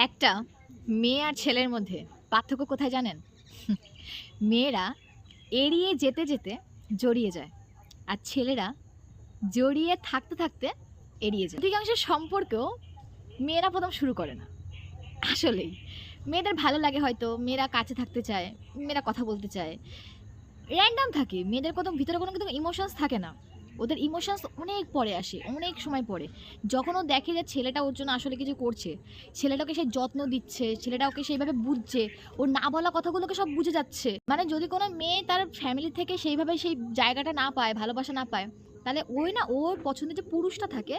একটা মেয়ে আর ছেলের মধ্যে পার্থক্য কোথায় জানেন? মেয়েরা এড়িয়ে যেতে যেতে জড়িয়ে যায়, আর ছেলেরা জড়িয়ে থাকতে থাকতে এড়িয়ে যায়। অধিকাংশ সম্পর্কেও মেয়েরা প্রথম শুরু করে না। আসলেই মেয়েদের ভালো লাগে, হয়তো মেয়েরা কাছে থাকতে চায়, মেয়েরা কথা বলতে চায়, র্যান্ডাম থাকে। মেয়েদের কোনো ভিতরে কোনো কিন্তু ইমোশনস থাকে না। ওদের ইমোশনস অনেক পরে আসে, অনেক সময় পরে। যখন ও দেখে যে ছেলেটা ওর জন্য আসলে কিছু করছে, ছেলেটাকে সে যত্ন দিচ্ছে, ছেলেটা ওকে সেইভাবে বুঝছে, ওর না বলা কথাগুলোকে সব বুঝে যাচ্ছে। মানে যদি কোনো মেয়ে তার ফ্যামিলি থেকে সেইভাবে সেই জায়গাটা না পায়, ভালোবাসা না পায়, তাহলে ওই না ওর পছন্দের যে পুরুষটা থাকে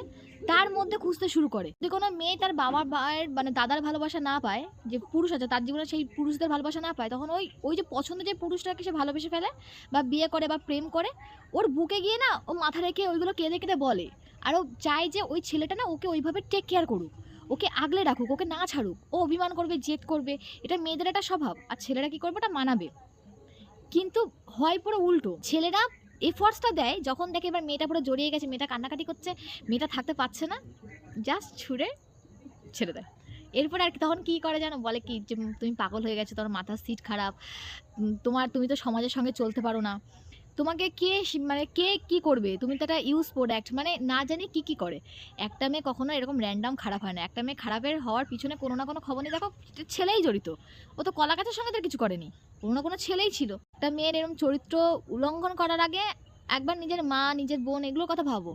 তার মধ্যে খুঁজতে শুরু করে। যদি কোনো মেয়ে তার বাবার ভাইয়ের মানে দাদার ভালোবাসা না পায়, যে পুরুষ আছে তার জীবনে সেই পুরুষদের ভালোবাসা না পায়, তখন ওই ওই যে পছন্দের যে পুরুষটাকে সে ভালোবেসে ফেলে বা বিয়ে করে বা প্রেম করে, ওর বুকে গিয়ে না ও মাথা রেখে ওইগুলো কেঁদে কেঁদে বলে। আর ও চায় যে ওই ছেলেটা না ওকে ওইভাবে টেক কেয়ার করুক, ওকে আগলে রাখুক, ওকে না ছাড়ুক। ও অভিমান করবে, জেদ করবে, এটা মেয়েদের একটা স্বভাব। আর ছেলেরা কি করবে, এটা মানাবে। কিন্তু হয় পুরো উল্টো, ছেলেরা এফোর্টসটা দেয় যখন দেখে এবার মেয়েটা পুরো জড়িয়ে গেছে, মেয়েটা কান্নাকাটি করছে, মেয়েটা থাকতে পারছে না, জাস্ট ছুঁড়ে ছেড়ে দেয়। এরপর আর তখন কি করে জানো, বলে কি যে তুমি পাগল হয়ে গেছো, তোমার মাথার সিট খারাপ, তুমি তো সমাজের সঙ্গে চলতে পারো না, তোমাকে কে মানে কে কি করবে, তুমি তো একটা ইউজ প্রোডাক্ট, মানে না জানি কি কি করে। একটা মেয়ে কখনো এরকম র্যান্ডাম খারাপ হয় না। একটা মেয়ে খারাপের হওয়ার পিছনে কোনো না কোনো খবর নিয়ে দেখো ছেলেই জড়িত। ও তো কলা গাছের সঙ্গে তার কিছু করেনি, কোনো না কোনো ছেলেই ছিল। একটা মেয়ের এরকম চরিত্র উল্লঙ্ঘন করার আগে একবার নিজের মা, নিজের বোন, এগুলোর কথা ভাবো।